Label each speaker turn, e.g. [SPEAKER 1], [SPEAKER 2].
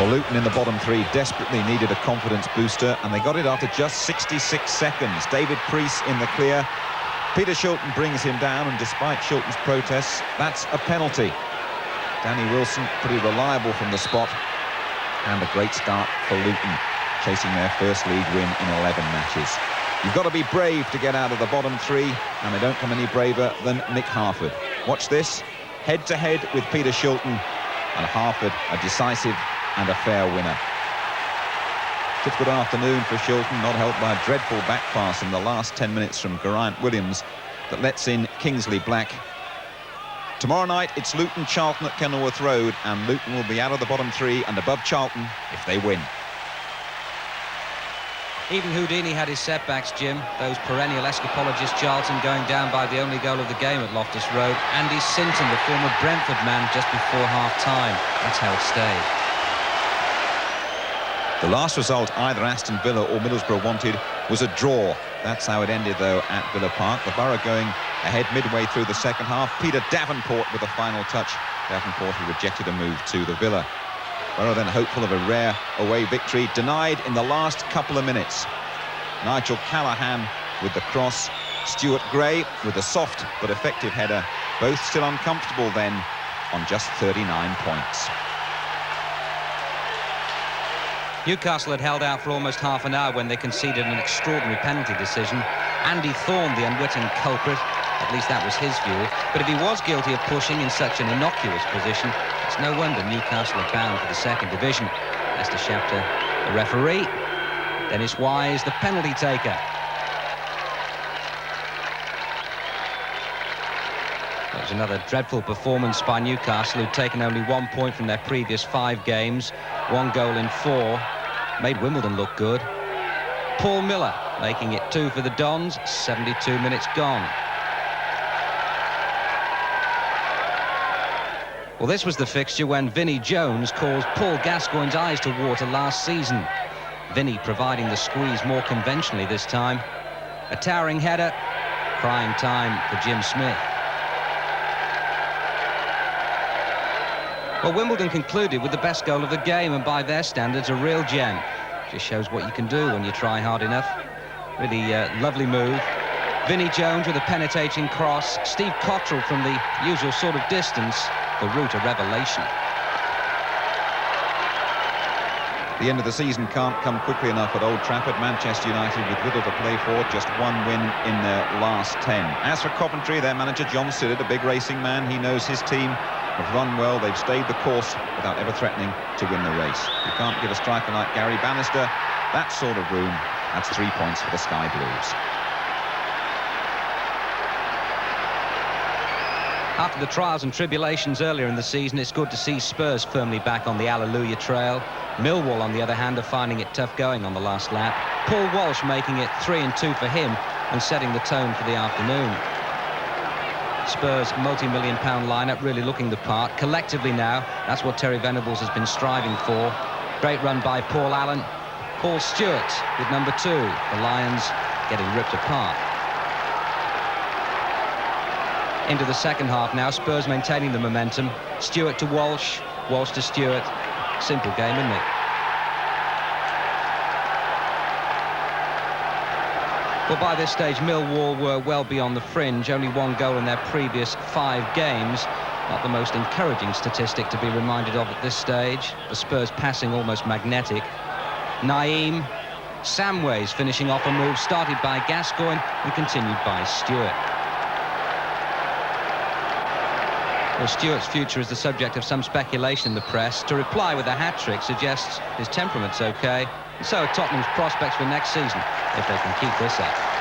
[SPEAKER 1] Well, Luton in the bottom three desperately needed a confidence booster, and they got it after just 66 seconds. David Preece in the clear. Peter Shilton brings him down, and despite Shilton's protests, that's a penalty. Danny Wilson pretty reliable from the spot, and a great start for Luton, chasing their first league win in 11 matches. You've got to be brave to get out of the bottom three, and they don't come any braver than Mick Harford. Watch this, head-to-head with Peter Shilton, and Harford a decisive and a fair winner. Difficult afternoon for Shilton, not helped by a dreadful back pass in the last 10 minutes from Geraint Williams that lets in Kingsley Black. Tomorrow night it's Luton Charlton at Kenilworth Road, and Luton will be out of the bottom three and above Charlton if they win.
[SPEAKER 2] Even Houdini had his setbacks, Jim. Those perennial escapologists, Charlton going down by the only goal of the game at Loftus Road. Andy Sinton, the former Brentford man, just before half-time. That's how it stayed.
[SPEAKER 1] The last result either Aston Villa or Middlesbrough wanted was a draw. That's how it ended, though, at Villa Park. The Borough going ahead midway through the second half. Peter Davenport with a final touch. Davenport, who rejected a move to the Villa. Borough then hopeful of a rare away victory, denied in the last couple of minutes. Nigel Callaghan with the cross. Stuart Gray with a soft but effective header. Both still uncomfortable then on just 39 points.
[SPEAKER 2] Newcastle had held out for almost half an hour when they conceded an extraordinary penalty decision. Andy Thorne, the unwitting culprit, at least that was his view. But if he was guilty of pushing in such an innocuous position, it's no wonder Newcastle are bound for the second division. Lester Shafter, the referee. Dennis Wise, the penalty taker. That was another dreadful performance by Newcastle, who'd taken only 1 point from their previous 5 games. 1 goal in 4. Made Wimbledon look good. Paul Miller making it 2 for the Dons. 72 minutes gone. Well, this was the fixture when Vinnie Jones caused Paul Gascoigne's eyes to water last season. Vinnie providing the squeeze more conventionally this time. A towering header. Crying time for Jim Smith. Well, Wimbledon concluded with the best goal of the game, and by their standards, a real gem. Just shows what you can do when you try hard enough. Really lovely move. Vinnie Jones with a penetrating cross. Steve Cottrell from the usual sort of distance. The route a revelation.
[SPEAKER 1] The end of the season can't come quickly enough at Old Trafford. Manchester United with little to play for, just 1 win in their last 10. As for Coventry, their manager John Sillett, a big racing man, he knows his team have run well. They've stayed the course without ever threatening to win the race. You can't give a striker like Gary Bannister that sort of room. That's 3 points for the Sky Blues.
[SPEAKER 2] After the trials and tribulations earlier in the season, it's good to see Spurs firmly back on the Alleluia trail. Millwall, on the other hand, are finding it tough going on the last lap. Paul Walsh making it 3-2 for him and setting the tone for the afternoon. Spurs' multi-million-pound lineup really looking the part. Collectively now, that's what Terry Venables has been striving for. Great run by Paul Allen. Paul Stewart with number 2. The Lions getting ripped apart. Into the second half now, Spurs maintaining the momentum. Stewart to Walsh, Walsh to Stewart. Simple game, isn't it? Well, by this stage, Millwall were well beyond the fringe. Only 1 goal in their previous 5 games. Not the most encouraging statistic to be reminded of at this stage. The Spurs passing almost magnetic. Naeem Samways finishing off a move started by Gascoigne and continued by Stewart. Well, Stewart's future is the subject of some speculation in the press. To reply with a hat-trick suggests his temperament's okay. And so are Tottenham's prospects for next season, if they can keep this up.